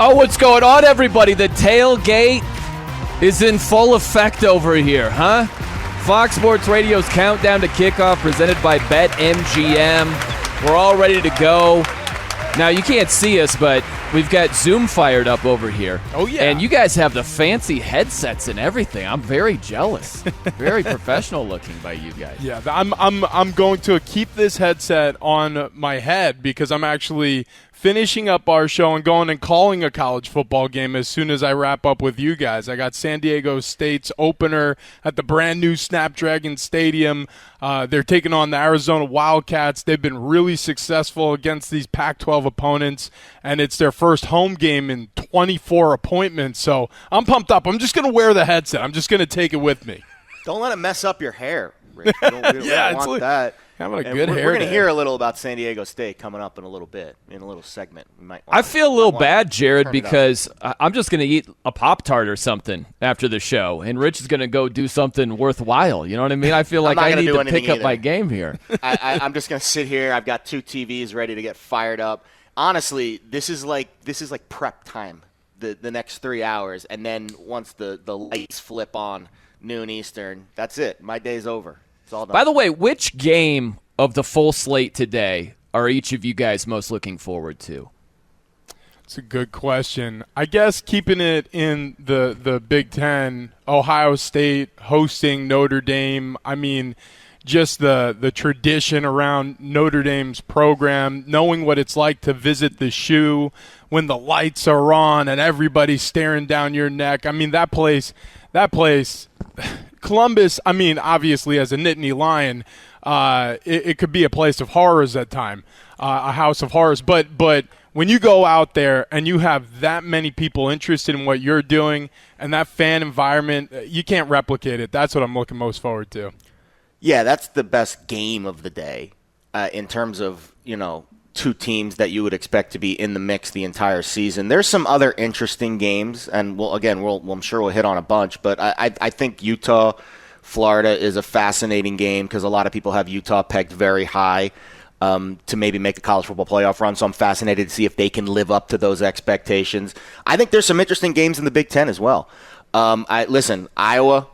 Oh, what's going on, everybody? The tailgate is in full effect over here, huh? Fox Sports Radio's Countdown to Kickoff presented by BetMGM. We're all ready to go. Now, you can't see us, but we've got Zoom fired up over here. Oh, yeah. And you guys have the fancy headsets and everything. I'm very jealous. Very professional looking by you guys. Yeah, I'm going to keep this headset on my head because I'm actually finishing up our show and going and calling a college football game as soon as I wrap up with you guys. I got San Diego State's opener at the brand new Snapdragon Stadium. They're taking on the Arizona Wildcats. They've been really successful against these Pac-12 opponents, and it's their first home game in 24 appointments. So I'm pumped up. I'm just going to wear the headset. I'm just going to take it with me. Don't let it mess up your hair, Rick. We don't want that. Having a good hair. We're going to hear a little about San Diego State coming up in a little bit, in a little segment. We might. I feel a little bad, Jared, because I'm just going to eat a Pop-Tart or something after the show, and Rich is going to go do something worthwhile. You know what I mean? I feel like I need to pick up my game here. I'm just going to sit here. I've got 2 TVs ready to get fired up. Honestly, this is like prep time, the next 3 hours, and then once the lights flip on, noon Eastern, that's it. My day's over. It's all done. By the way, which game of the full slate today are each of you guys most looking forward to? It's a good question. I guess keeping it in the Big Ten, Ohio State hosting Notre Dame. I mean, just the tradition around Notre Dame's program, knowing what it's like to visit the shoe when the lights are on and everybody's staring down your neck. I mean, that place, Columbus, I mean, obviously as a Nittany Lion, it could be a place of horrors at time, a house of horrors. But when you go out there and you have that many people interested in what you're doing and that fan environment, you can't replicate it. That's what I'm looking most forward to. Yeah, that's the best game of the day in terms of, 2 teams that you would expect to be in the mix the entire season. There's some other interesting games, and I'm sure we'll hit on a bunch, but I think Utah, Florida is a fascinating game because a lot of people have Utah pegged very high to maybe make a college football playoff run, so I'm fascinated to see if they can live up to those expectations. I think there's some interesting games in the Big Ten as well. Listen, Iowa.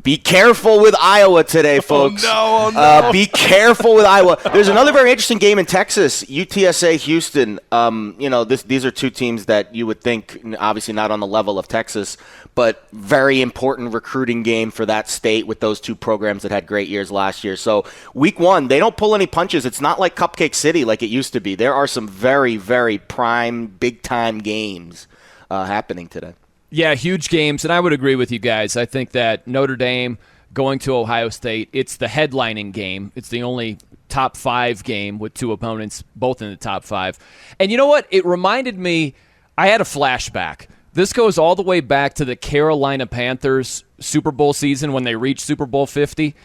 Be careful with Iowa today, folks. Oh, no. Be careful with Iowa. There's another very interesting game in Texas, UTSA Houston. These are 2 teams that you would think, obviously not on the level of Texas, but very important recruiting game for that state with those 2 programs that had great years last year. So week 1, they don't pull any punches. It's not like Cupcake City like it used to be. There are some very, very prime, big-time games happening today. Yeah, huge games, and I would agree with you guys. I think that Notre Dame going to Ohio State, it's the headlining game. It's the only top 5 game with 2 opponents, both in the top 5. And you know what? It reminded me, I had a flashback. This goes all the way back to the Carolina Panthers Super Bowl season when they reached Super Bowl 50.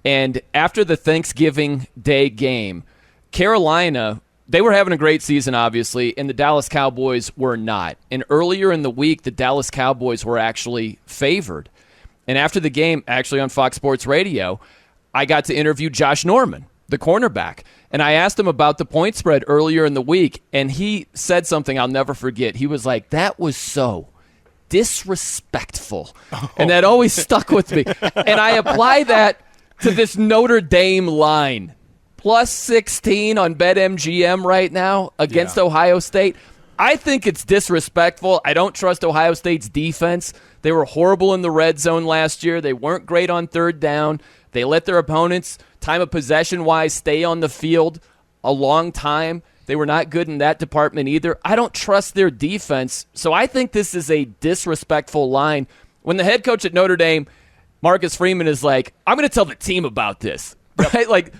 And after the Thanksgiving Day game, Carolina, they were having a great season, obviously, and the Dallas Cowboys were not. And earlier in the week, the Dallas Cowboys were actually favored. And after the game, actually on Fox Sports Radio, I got to interview Josh Norman, the cornerback. And I asked him about the point spread earlier in the week, and he said something I'll never forget. He was like, that was so disrespectful. And that always stuck with me. And I apply that to this Notre Dame line. Plus 16 on BetMGM right now against Ohio State. I think it's disrespectful. I don't trust Ohio State's defense. They were horrible in the red zone last year. They weren't great on 3rd down. They let their opponents, time of possession-wise, stay on the field a long time. They were not good in that department either. I don't trust their defense. So I think this is a disrespectful line. When the head coach at Notre Dame, Marcus Freeman, is like, I'm going to tell the team about this. Right? Like,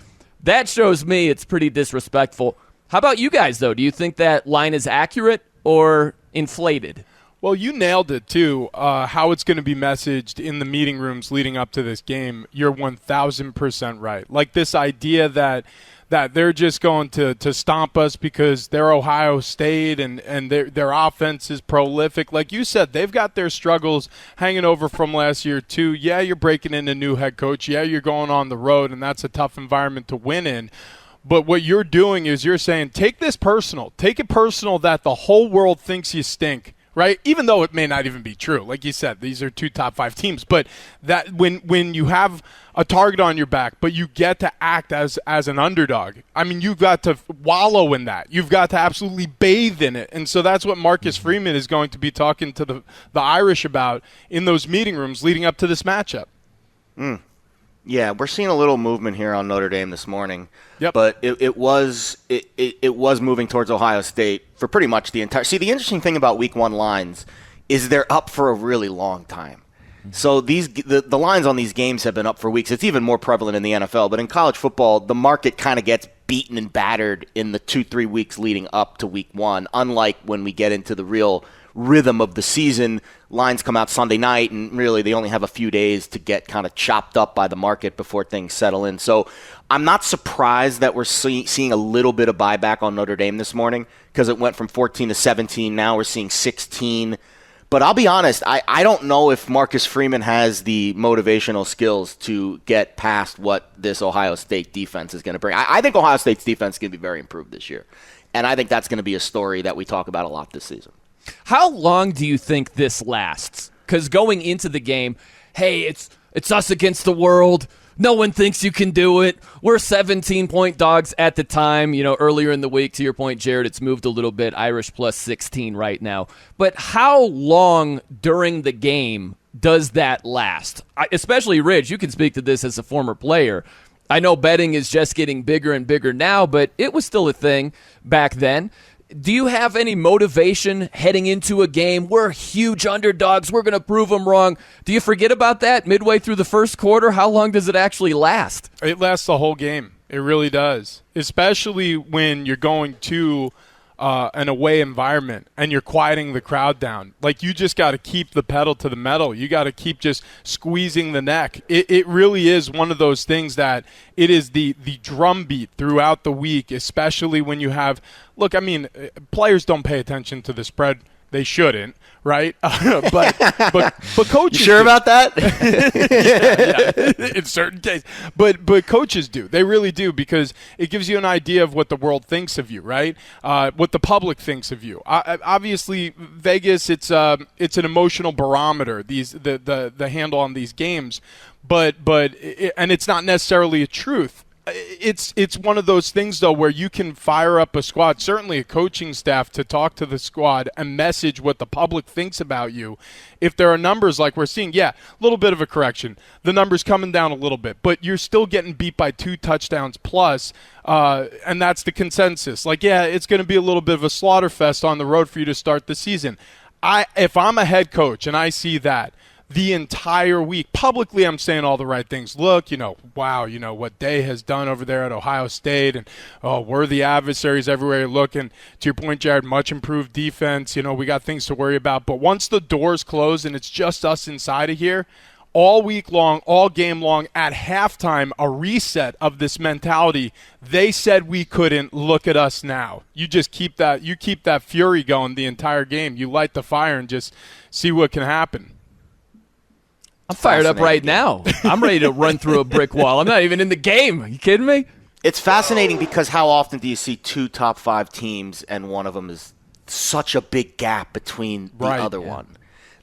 that shows me it's pretty disrespectful. How about you guys, though? Do you think that line is accurate or inflated? Well, you nailed it, too, how it's going to be messaged in the meeting rooms leading up to this game. You're 1,000% right. Like this idea that they're just going to stomp us because they're Ohio State and their offense is prolific. Like you said, they've got their struggles hanging over from last year, too. Yeah, you're breaking in a new head coach. Yeah, you're going on the road, and that's a tough environment to win in. But what you're doing is you're saying, take this personal. Take it personal that the whole world thinks you stink, right? Even though it may not even be true. Like you said, these are 2 top 5 teams. But that when you have a target on your back, but you get to act as an underdog, I mean, you've got to wallow in that. You've got to absolutely bathe in it. And so that's what Marcus Freeman is going to be talking to the Irish about in those meeting rooms leading up to this matchup. Yeah, we're seeing a little movement here on Notre Dame this morning. Yep. But it was moving towards Ohio State for pretty much the entire – see, the interesting thing about Week 1 lines is they're up for a really long time. So the lines on these games have been up for weeks. It's even more prevalent in the NFL. But in college football, the market kind of gets beaten and battered in the 2-3 weeks leading up to Week 1, unlike when we get into the real rhythm of the season. Lines come out Sunday night, and really they only have a few days to get kind of chopped up by the market before things settle in. So I'm not surprised that we're seeing a little bit of buyback on Notre Dame this morning, because it went from 14 to 17. Now we're seeing 16. But I'll be honest, I don't know if Marcus Freeman has the motivational skills to get past what this Ohio State defense is going to bring. I think Ohio State's defense is going to be very improved this year. And I think that's going to be a story that we talk about a lot this season. How long do you think this lasts? Because going into the game, hey, it's us against the world. No one thinks you can do it. We're 17-point dogs at the time. You know, earlier in the week, to your point, Jared, it's moved a little bit. Irish plus 16 right now. But how long during the game does that last? Especially, Rich, you can speak to this as a former player. I know betting is just getting bigger and bigger now, but it was still a thing back then. Do you have any motivation heading into a game? We're huge underdogs. We're going to prove them wrong. Do you forget about that midway through the first quarter? How long does it actually last? It lasts the whole game. It really does, especially when you're going to an away environment and you're quieting the crowd down. Like, you just got to keep the pedal to the metal. You got to keep just squeezing the neck. It really is one of those things that it is the drumbeat throughout the week, especially when you have – look, I mean, players don't pay attention to the spread. They shouldn't, right? but coaches You sure do. about that? yeah, in certain cases. But coaches do. They really do, because it gives you an idea of what the world thinks of you, right? What the public thinks of you. Obviously, Vegas, it's an emotional barometer, the handle on these games. But it's not necessarily a truth. It's one of those things, though, where you can fire up a squad, certainly a coaching staff, to talk to the squad and message what the public thinks about you. If there are numbers like we're seeing, yeah, a little bit of a correction. The number's coming down a little bit, but you're still getting beat by 2 touchdowns plus, and that's the consensus. Like, yeah, it's going to be a little bit of a slaughter fest on the road for you to start the season. If I'm a head coach and I see that, the entire week, publicly I'm saying all the right things. Look, wow, what Day has done over there at Ohio State, and we're the adversaries everywhere you look. And to your point, Jared, much improved defense. We got things to worry about. But once the doors close and it's just us inside of here, all week long, all game long, at halftime, a reset of this mentality. They said we couldn't. Look at us now. You just keep that fury going the entire game. You light the fire and just see what can happen. I'm fired up right now. I'm ready to run through a brick wall. I'm not even in the game. Are you kidding me? It's fascinating because how often do you see 2 top 5 teams and one of them is such a big gap between the other one?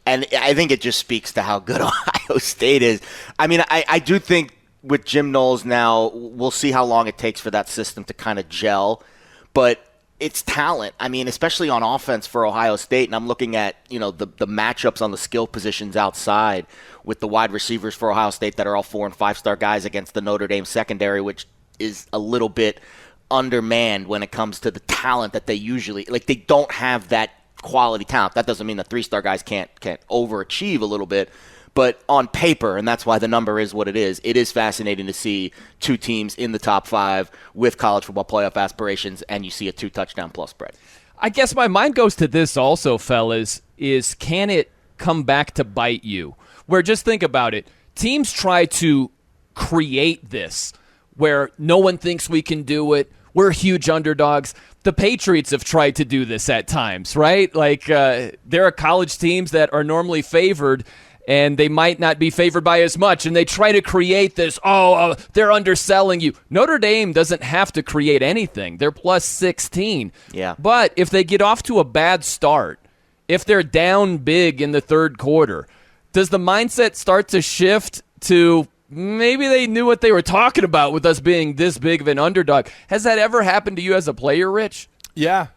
And I think it just speaks to how good Ohio State is. I mean, I do think with Jim Knowles now, we'll see how long it takes for that system to kind of gel. But it's talent. I mean, especially on offense for Ohio State. And I'm looking at, the matchups on the skill positions outside with the wide receivers for Ohio State that are all 4- and 5-star guys against the Notre Dame secondary, which is a little bit undermanned when it comes to the talent that they usually – like, they don't have that quality talent. That doesn't mean the 3-star guys can't overachieve a little bit. But on paper, and that's why the number is what it is fascinating to see 2 teams in the top 5 with college football playoff aspirations, and you see a 2-touchdown plus spread. I guess my mind goes to this also, fellas, is can it come back to bite you? Where, just think about it, teams try to create this where no one thinks we can do it. We're huge underdogs. The Patriots have tried to do this at times, right? Like, there are college teams that are normally favored, and they might not be favored by as much, and they try to create this, they're underselling you. Notre Dame doesn't have to create anything. They're plus 16. Yeah. But if they get off to a bad start, if they're down big in the third quarter, does the mindset start to shift to maybe they knew what they were talking about with us being this big of an underdog? Has that ever happened to you as a player, Rich? Yeah,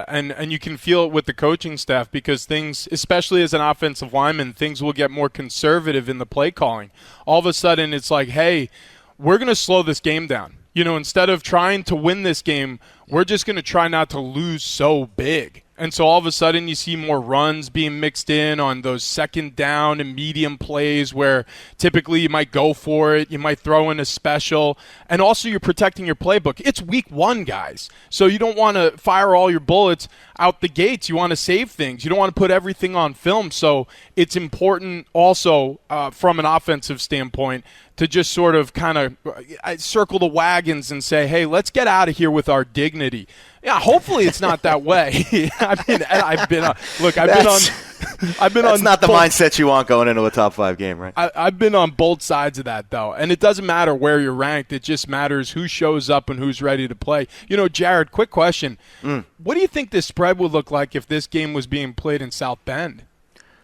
and you can feel it with the coaching staff because things, especially as an offensive lineman, things will get more conservative in the play calling. All of a sudden, it's like, hey, we're going to slow this game down. Instead of trying to win this game, we're just going to try not to lose so big. And so all of a sudden you see more runs being mixed in on those second down and medium plays where typically you might go for it, you might throw in a special, and also you're protecting your playbook. It's week 1, guys. So you don't want to fire all your bullets out the gates. You want to save things. You don't want to put everything on film. So it's important also from an offensive standpoint to just sort of kind of circle the wagons and say, hey, let's get out of here with our dignity. Yeah, hopefully it's not that way. I've been on. That's not the mindset you want going into a top 5 game, right? I've been on both sides of that, though, and it doesn't matter where you're ranked. It just matters who shows up and who's ready to play. Jared, quick question: What do you think this spread would look like if this game was being played in South Bend?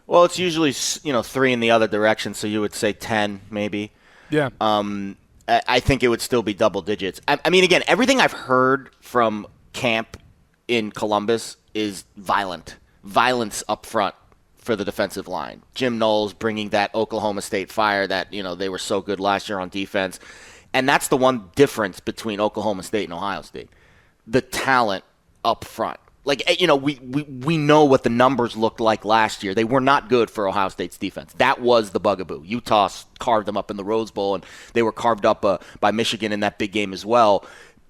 Well, it's usually 3 in the other direction, so you would say 10 maybe. Yeah. I think it would still be double digits. I mean, again, everything I've heard from camp in Columbus is violence up front for the defensive line. Jim Knowles bringing that Oklahoma State fire that they were so good last year on defense, and that's the one difference between Oklahoma State and Ohio State: the talent up front. Like, we know what the numbers looked like last year. They were not good for Ohio State's defense. That was the bugaboo. Utah carved them up in the Rose Bowl, and they were carved up by Michigan in that big game as well.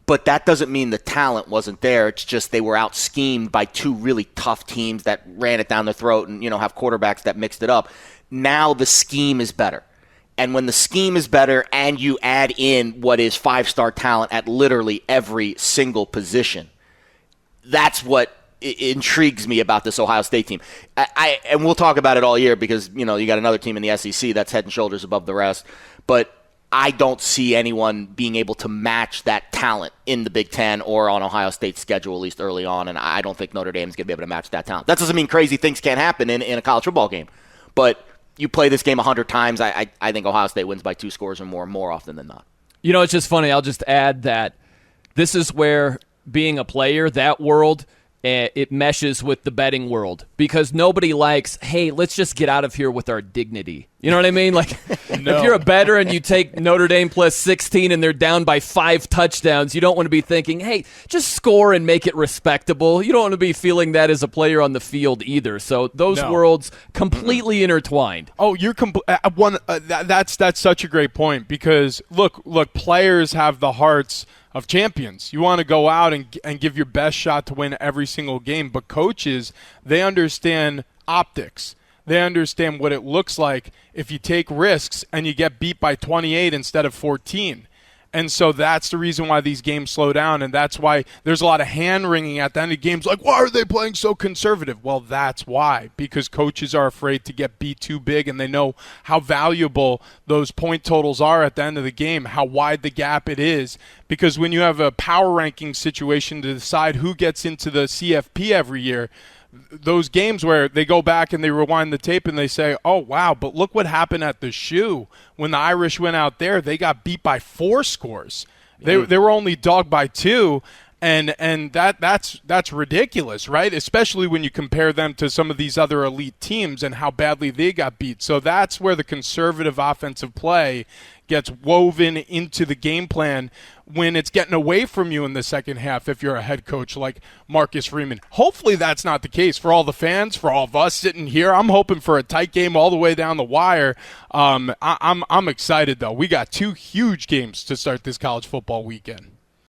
But that doesn't mean the talent wasn't there. It's just they were out-schemed by 2 really tough teams that ran it down their throat and, have quarterbacks that mixed it up. Now the scheme is better. And when the scheme is better and you add in what is 5-star talent at literally every single position, that's what intrigues me about this Ohio State team. And we'll talk about it all year because, you got another team in the SEC that's head and shoulders above the rest. But I don't see anyone being able to match that talent in the Big Ten or on Ohio State's schedule, at least early on, and I don't think Notre Dame's going to be able to match that talent. That doesn't mean crazy things can't happen in a college football game, but you play this game 100 times, I think Ohio State wins by 2 scores or more often than not. It's just funny. I'll just add that this is where being a player, that world, it meshes with the betting world because nobody likes, hey, let's just get out of here with our dignity. You know what I mean? Like, No. If you're a bettor and you take Notre Dame plus 16 and they're down by 5 touchdowns, you don't want to be thinking, hey, just score and make it respectable. You don't want to be feeling that as a player on the field either. So those worlds completely intertwined. Oh, you're that's such a great point because look, players have the hearts of champions. You want to go out and give your best shot to win every single game, but coaches, they understand optics. They understand what it looks like if you take risks and you get beat by 28 instead of 14. And so that's the reason why these games slow down, and that's why there's a lot of hand-wringing at the end of games like, why are they playing so conservative? Well, that's why, because coaches are afraid to get beat too big, and they know how valuable those point totals are at the end of the game, how wide the gap it is, because when you have a power ranking situation to decide who gets into the CFP every year, those games where they go back and they rewind the tape and they say, oh, wow, but look what happened at the Shoe. When the Irish went out there, they got beat by 4 scores. They were only dogged by 2, and that's ridiculous, right? Especially when you compare them to some of these other elite teams and how badly they got beat. So that's where the conservative offensive play gets woven into the game plan when it's getting away from you in the second half if you're a head coach like Marcus Freeman. Hopefully that's not the case for all the fans, for all of us sitting here. I'm hoping for a tight game all the way down the wire. I'm excited, though. We got 2 huge games to start this college football weekend.